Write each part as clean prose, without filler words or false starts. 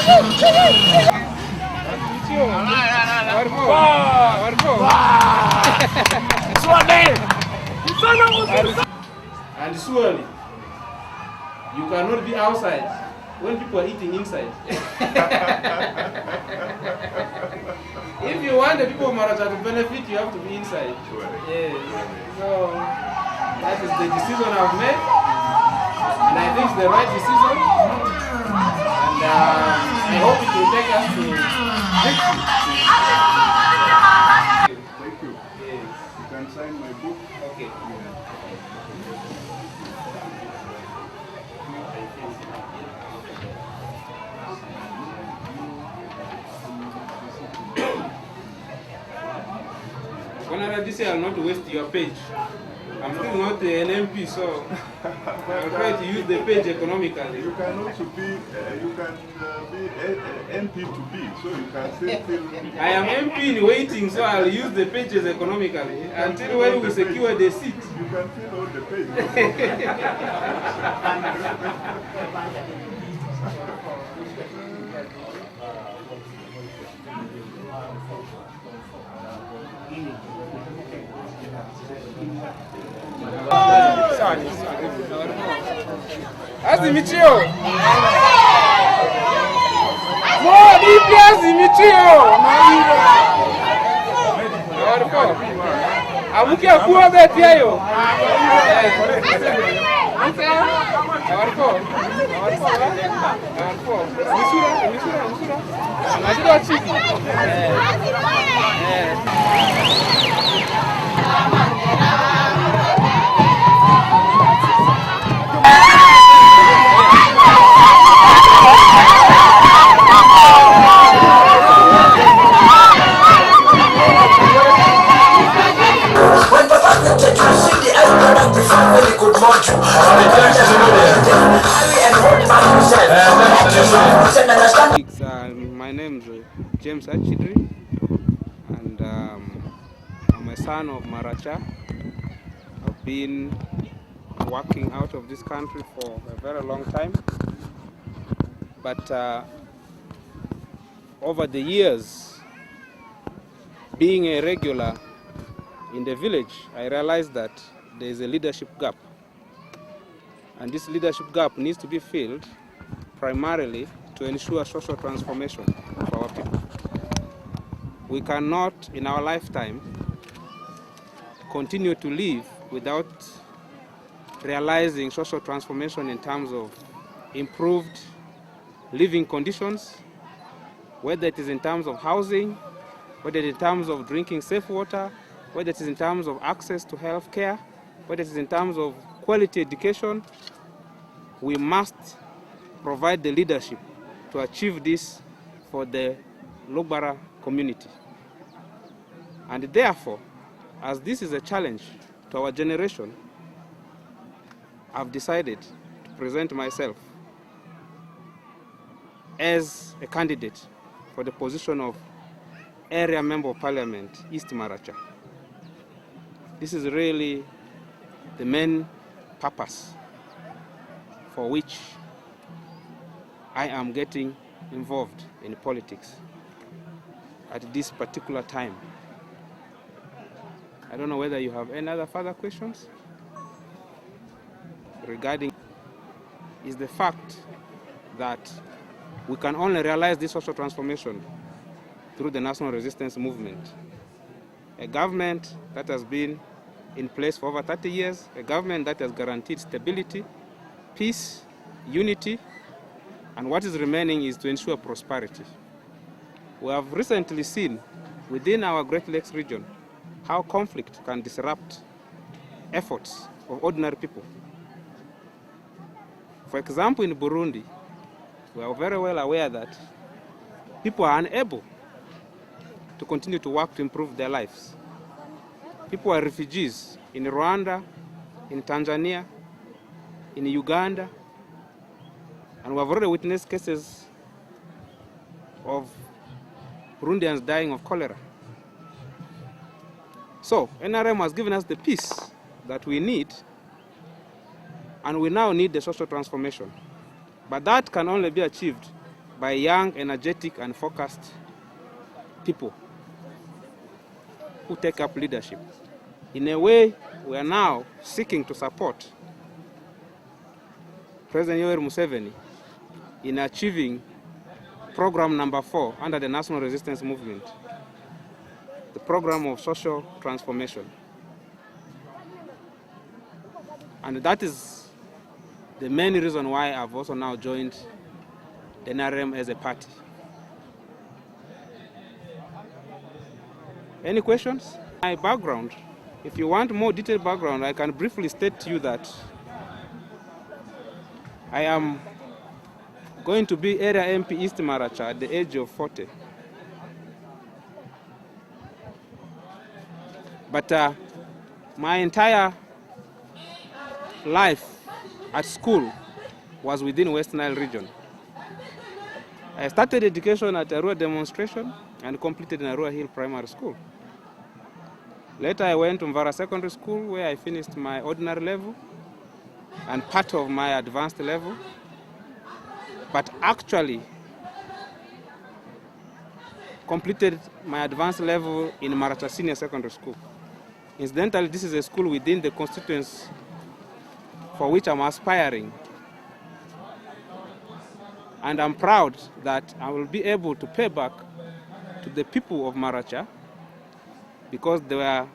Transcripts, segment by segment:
And surely, you cannot be outside when people are eating inside. If you want the people of Maracha to benefit, you have to be inside. Yes. So, that is the decision I've made. And I think it's the right decision. And I hope it will take us to victory. Thank you. Yes. You can sign my book. Okay. This year I'll not waste your page. I'm still not an MP, so I'll try to use the page economically. You can also be, MP to be, so you can still feel... I am MP in waiting, so I'll use the pages economically until when we secure the seat. You can fill all the pages. Azimitio! Azimitio! Amukia kuwa betia yo. My name is James Achidri, and I'm a son of Maracha. I've been working out of this country for a very long time, but over the years, being a regular in the village, I realized that there is a leadership gap, and this leadership gap needs to be filled primarily to ensure social transformation for our people. We cannot, in our lifetime, continue to live without realizing social transformation in terms of improved living conditions, whether it is in terms of housing, whether it is in terms of drinking safe water, whether it is in terms of access to health care, whether it is in terms of quality education. We must provide the leadership to achieve this for the Lugbara community. And therefore, as this is a challenge to our generation, I've decided to present myself as a candidate for the position of Area Member of Parliament, East Maracha. This is really the main purpose for which I am getting involved in politics at this particular time. I don't know whether you have any other further questions regarding is the fact that we can only realize this social transformation through the national resistance movement. A government that has been in place for over 30 years, a government that has guaranteed stability, peace, unity, and what is remaining is to ensure prosperity. We have recently seen within our Great Lakes region how conflict can disrupt efforts of ordinary people. For example, in Burundi, we are very well aware that people are unable to continue to work to improve their lives. People are refugees in Rwanda, in Tanzania, in Uganda, and we have already witnessed cases of Burundians dying of cholera. So, NRM has given us the peace that we need, and we now need the social transformation. But that can only be achieved by young, energetic, and focused people who take up leadership. In a way, we are now seeking to support President Yoweri Museveni in achieving program number 4 under the National Resistance Movement, the program of social transformation. And that is the main reason why I've also now joined the NRM as a party. Any questions? My background, if you want more detailed background, I can briefly state to you that I am going to be Area MP East Maracha at the age of 40. But my entire life at school was within West Nile region. I started education at Arua Demonstration and completed in Arua Hill Primary School. Later I went to Mvara Secondary School where I finished my ordinary level and part of my advanced level. But actually completed my advanced level in Maracha Senior Secondary School. Incidentally, this is a school within the constituency for which I'm aspiring. And I'm proud that I will be able to pay back to the people of Maracha because they were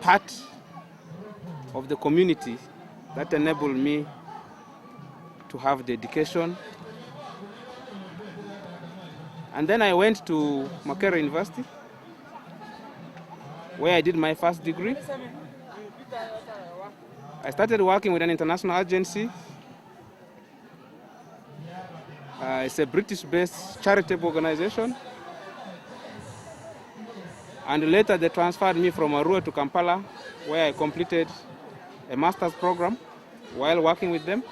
part of the community that enabled me to have the education. And then I went to Makerere University where I did my first degree. I started working with an international agency. It's a British-based charitable organization. And later they transferred me from Arua to Kampala, where I completed a master's program while working with them,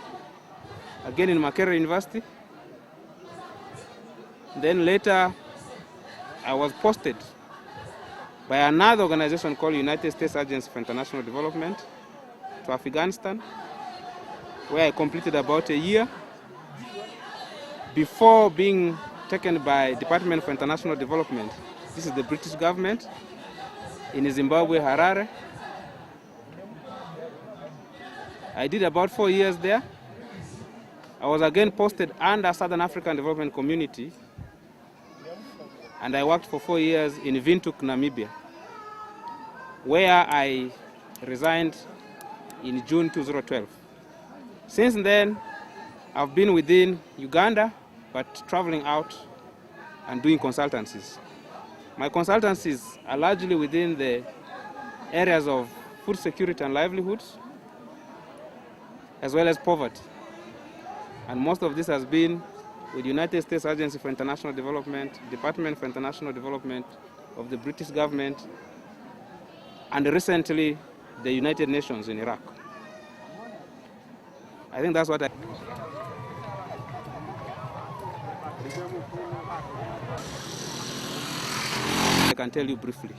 again in Makerere University. Then later I was posted by another organization called United States Agency for International Development to Afghanistan, where I completed about a year before being taken by Department for International Development. This is the British government in Zimbabwe, Harare. I did about 4 years there. I was again posted under Southern African Development Community, and I worked for 4 years in Windhoek, Namibia, where I resigned in June 2012. Since then, I've been within Uganda, but traveling out and doing consultancies. My consultancies are largely within the areas of food security and livelihoods, as well as poverty. And most of this has been with United States Agency for International Development, Department for International Development of the British government, and recently the United Nations in Iraq. I think that's what I can tell you briefly.